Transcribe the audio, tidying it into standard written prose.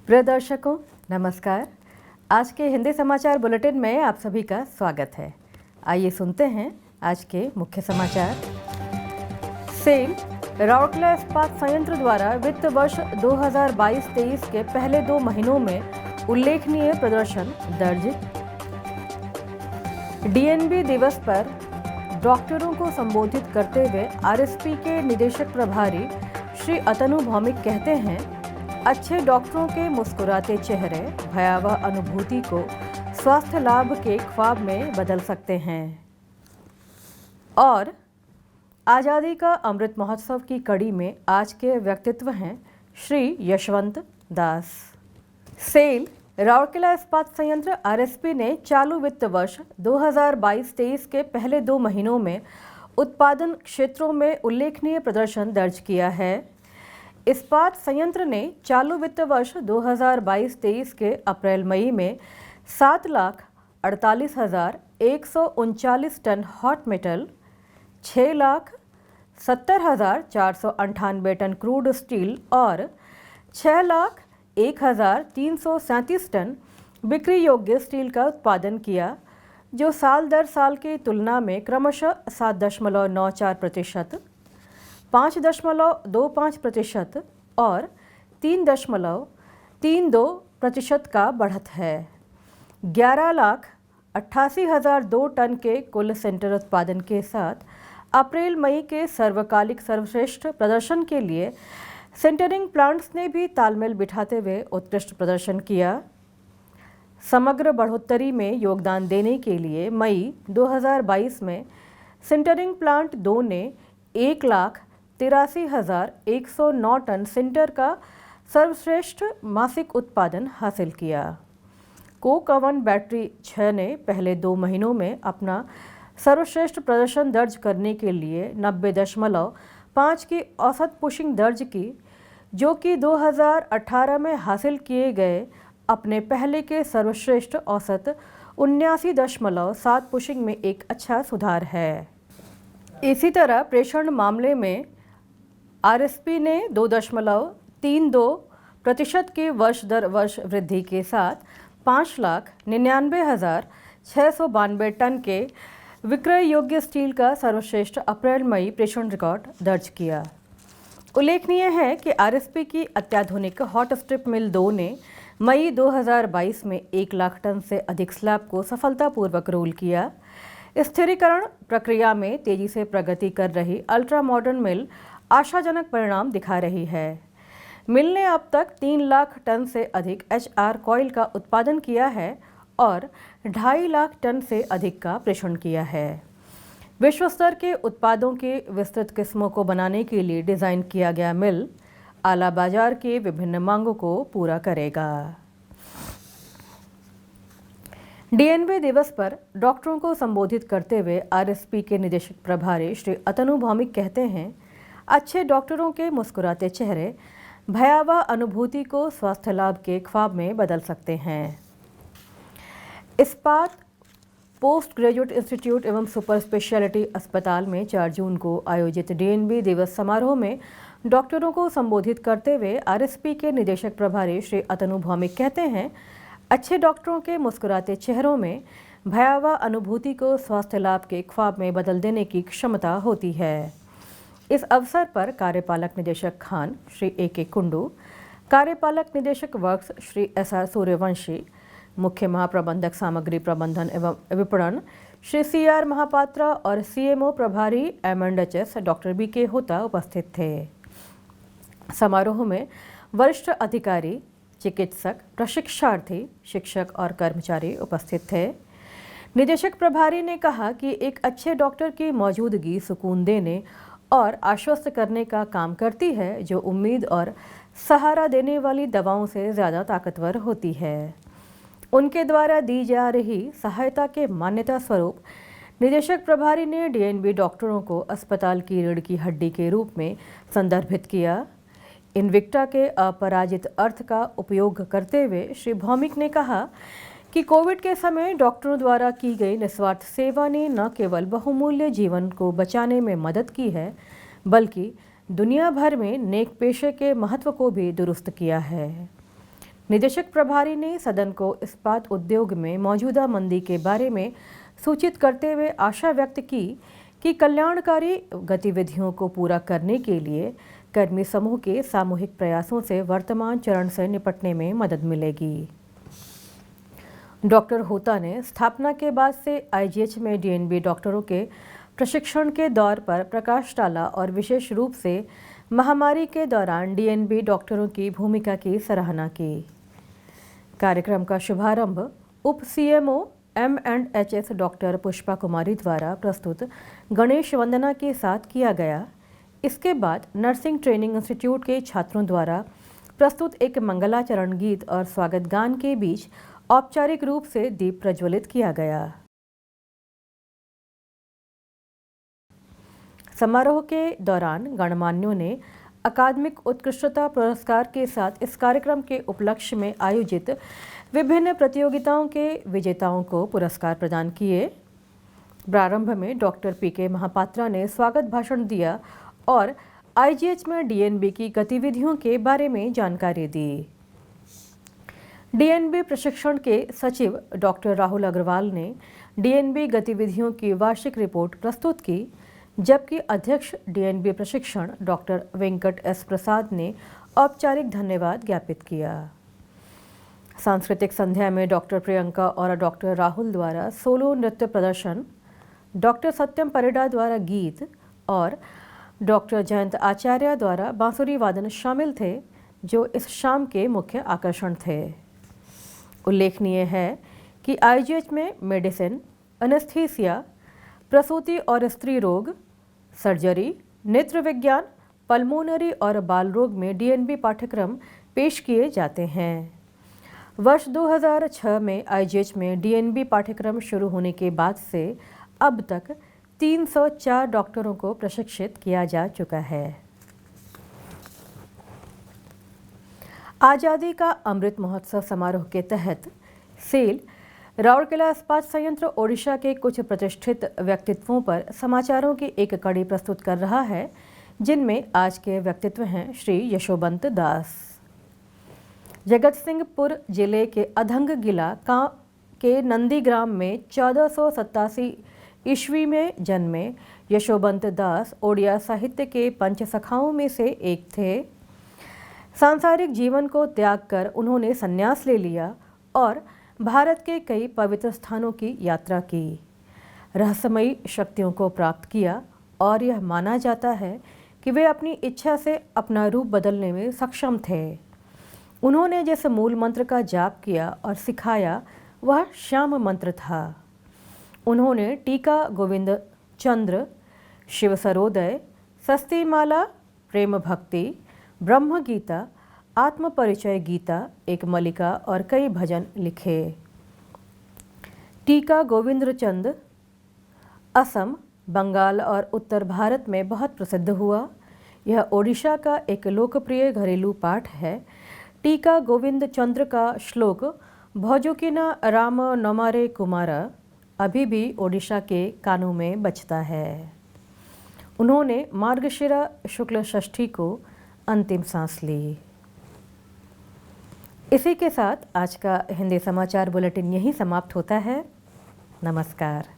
प्रिय दर्शकों नमस्कार। आज के हिंदी समाचार बुलेटिन में आप सभी का स्वागत है। आइए सुनते हैं आज के मुख्य समाचार। सेल राउरकेला इस्पात संयंत्र द्वारा वित्त वर्ष 2022-23 के पहले 2 महीनों में उल्लेखनीय प्रदर्शन दर्ज। डीएनबी दिवस पर डॉक्टरों को संबोधित करते हुए आरएसपी के निदेशक प्रभारी श्री अतनु भौमिक कहते हैं, अच्छे डॉक्टरों के मुस्कुराते चेहरे भयावह अनुभूति को स्वास्थ्य लाभ के ख्वाब में बदल सकते हैं। और आज़ादी का अमृत महोत्सव की कड़ी में आज के व्यक्तित्व हैं श्री यशवंत दास। सेल राउरकेला इस्पात संयंत्र आरएसपी ने चालू वित्त वर्ष 2022-23 के पहले 2 महीनों में उत्पादन क्षेत्रों में उल्लेखनीय प्रदर्शन दर्ज किया है। इस्पात संयंत्र ने चालू वित्त वर्ष 2022-23 के अप्रैल मई में 7,48,139 ton hot metal, 6,70,498 ton crude steel और 6,01,337 टन बिक्री योग्य स्टील का उत्पादन किया, जो साल दर साल की तुलना में क्रमशः 7.94%, 5.25% और 3.32% का बढ़त है। 11,88,002 टन के कुल सेंटर उत्पादन के साथ अप्रैल मई के सर्वकालिक सर्वश्रेष्ठ प्रदर्शन के लिए सेंटरिंग प्लांट्स ने भी तालमेल बिठाते हुए उत्कृष्ट प्रदर्शन किया। समग्र बढ़ोतरी में योगदान देने के लिए मई 2022 में सेंटरिंग प्लांट 2 ने 1,83,109 टन सिंटर का सर्वश्रेष्ठ मासिक उत्पादन हासिल किया। कोक ओवन बैटरी 6 ने पहले 2 महीनों में अपना सर्वश्रेष्ठ प्रदर्शन दर्ज करने के लिए 90.5 की औसत पुशिंग दर्ज की, जो कि 2018 में हासिल किए गए अपने पहले के सर्वश्रेष्ठ औसत 79.7 पुशिंग में एक अच्छा सुधार है। इसी तरह प्रेषण मामले में आरएसपी ने 2.32% की वर्ष दर वर्ष वृद्धि के साथ 5,99,692 टन के विक्रय योग्य स्टील का सर्वश्रेष्ठ अप्रैल मई प्रेषण रिकॉर्ड दर्ज किया। उल्लेखनीय है कि आरएसपी की अत्याधुनिक हॉट स्ट्रिप मिल 2 ने मई 2022 में 1 लाख टन से अधिक स्लैब को सफलतापूर्वक रोल किया। स्थिरीकरण प्रक्रिया में तेजी से प्रगति कर रही अल्ट्रा मॉडर्न मिल आशाजनक परिणाम दिखा रही है। मिल ने अब तक 3 लाख टन से अधिक एचआर कॉइल का उत्पादन किया है और 2.5 लाख टन से अधिक का प्रेषण किया है। विश्व स्तर के उत्पादों की विस्तृत किस्मों को बनाने के लिए डिज़ाइन किया गया मिल आला बाजार के विभिन्न मांगों को पूरा करेगा। डीएनबी दिवस पर डॉक्टरों को संबोधित करते हुए आरएसपी के निदेशक प्रभारी श्री अतनु भौमिक कहते हैं, अच्छे डॉक्टरों के मुस्कुराते चेहरे भयावह अनुभूति को स्वास्थ्य लाभ के ख्वाब में बदल सकते हैं। इस्पात पोस्ट ग्रेजुएट इंस्टीट्यूट एवं सुपर स्पेशलिटी अस्पताल में 4 जून को आयोजित डीएनबी दिवस समारोह में डॉक्टरों को संबोधित करते हुए आरएसपी के निदेशक प्रभारी श्री अतनु भौमिक कहते हैं, अच्छे डॉक्टरों के मुस्कुराते चेहरों में भयावह अनुभूति को स्वास्थ्य लाभ के ख्वाब में बदल देने की क्षमता होती है। इस अवसर पर कार्यपालक निदेशक खान श्री ए.के. कुंडू, कार्यपालक निदेशक वर्क्स श्री एस.आर. सूर्यवंशी, मुख्य महाप्रबंधक सामग्री प्रबंधन एवं विपणन श्री सी.आर. महापात्रा और सीएमओ प्रभारी एम.एंड.एच.एस. Doctor BK. होता उपस्थित थे। समारोह में वरिष्ठ अधिकारी, चिकित्सक, प्रशिक्षार्थी, शिक्षक और कर्मचारी उपस्थित थे। निदेशक प्रभारी ने कहा कि एक अच्छे डॉक्टर की मौजूदगी सुकून देने और आश्वस्त करने का काम करती है, जो उम्मीद और सहारा देने वाली दवाओं से ज़्यादा ताकतवर होती है। उनके द्वारा दी जा रही सहायता के मान्यता स्वरूप निदेशक प्रभारी ने डीएनबी डॉक्टरों को अस्पताल की रीढ़ की हड्डी के रूप में संदर्भित किया। इनविक्टा के अपराजित अर्थ का उपयोग करते हुए श्री भौमिक ने कहा कि कोविड के समय डॉक्टरों द्वारा की गई निस्वार्थ सेवा ने न केवल बहुमूल्य जीवन को बचाने में मदद की है, बल्कि दुनिया भर में नेक पेशे के महत्व को भी दुरुस्त किया है। निदेशक प्रभारी ने सदन को इस्पात उद्योग में मौजूदा मंदी के बारे में सूचित करते हुए आशा व्यक्त की कि कल्याणकारी गतिविधियों को पूरा करने के लिए कर्मी समूह के सामूहिक प्रयासों से वर्तमान चरण से निपटने में मदद मिलेगी। डॉक्टर होता ने स्थापना के बाद से आईजीएच में डीएनबी डॉक्टरों के प्रशिक्षण के दौर पर प्रकाश डाला और विशेष रूप से महामारी के दौरान डीएनबी डॉक्टरों की भूमिका की सराहना की। कार्यक्रम का शुभारंभ उप सीएमओ M&HS डॉक्टर पुष्पा कुमारी द्वारा प्रस्तुत गणेश वंदना के साथ किया गया। इसके बाद नर्सिंग ट्रेनिंग इंस्टीट्यूट के छात्रों द्वारा प्रस्तुत एक मंगलाचरण गीत और स्वागत गान के बीच औपचारिक रूप से दीप प्रज्वलित किया गया। समारोह के दौरान गणमान्यों ने अकादमिक उत्कृष्टता पुरस्कार के साथ इस कार्यक्रम के उपलक्ष्य में आयोजित विभिन्न प्रतियोगिताओं के विजेताओं को पुरस्कार प्रदान किए। प्रारंभ में डॉक्टर PK महापात्रा ने स्वागत भाषण दिया और आईजीएच में डीएनबी की गतिविधियों के बारे में जानकारी दी। डीएनबी प्रशिक्षण के सचिव डॉक्टर राहुल अग्रवाल ने डीएनबी गतिविधियों की वार्षिक रिपोर्ट प्रस्तुत की, जबकि अध्यक्ष डीएनबी प्रशिक्षण डॉक्टर वेंकट S प्रसाद ने औपचारिक धन्यवाद ज्ञापित किया। सांस्कृतिक संध्या में डॉक्टर प्रियंका और डॉक्टर राहुल द्वारा सोलो नृत्य प्रदर्शन, डॉक्टर सत्यम परिडा द्वारा गीत और डॉक्टर जयंत आचार्य द्वारा बांसुरी वादन शामिल थे, जो इस शाम के मुख्य आकर्षण थे। उल्लेखनीय है कि आईजीएच में मेडिसिन, एनेस्थीसिया, प्रसूति और स्त्री रोग, सर्जरी, नेत्र विज्ञान, पल्मोनरी और बाल रोग में डीएनबी पाठ्यक्रम पेश किए जाते हैं। वर्ष 2006 में आईजीएच में डीएनबी पाठ्यक्रम शुरू होने के बाद से अब तक 304 डॉक्टरों को प्रशिक्षित किया जा चुका है। आज़ादी का अमृत महोत्सव समारोह के तहत सेल राउरकेला इस्पात संयंत्र ओडिशा के कुछ प्रतिष्ठित व्यक्तित्वों पर समाचारों की एक कड़ी प्रस्तुत कर रहा है, जिनमें आज के व्यक्तित्व हैं श्री यशोबंत दास। जगत सिंहपुर जिले के अधंगगिला के नंदीग्राम में 1487 ईस्वी में जन्मे यशोबंत दास ओडिया साहित्य के पंच सखाओं में से एक थे। सांसारिक जीवन को त्याग कर उन्होंने संन्यास ले लिया और भारत के कई पवित्र स्थानों की यात्रा की, रहस्यमयी शक्तियों को प्राप्त किया और यह माना जाता है कि वे अपनी इच्छा से अपना रूप बदलने में सक्षम थे। उन्होंने जिस मूल मंत्र का जाप किया और सिखाया वह श्याम मंत्र था। उन्होंने टीका गोविंद चंद्र, शिव सरोदय, सस्तीमाला, प्रेम भक्ति, ब्रह्म गीता, आत्म परिचय गीता, एक मलिका और कई भजन लिखे। टीका गोविंद चंद असम, बंगाल और उत्तर भारत में बहुत प्रसिद्ध हुआ। यह ओडिशा का एक लोकप्रिय घरेलू पाठ है। टीका गोविंद चंद्र का श्लोक भौजोकिना राम नमारे कुमारा अभी भी ओडिशा के कानों में बजता है। उन्होंने मार्गशिरा शुक्ल षष्ठी को अंतिम सांस ली। इसी के साथ आज का हिंदी समाचार बुलेटिन यहीं समाप्त होता है। नमस्कार।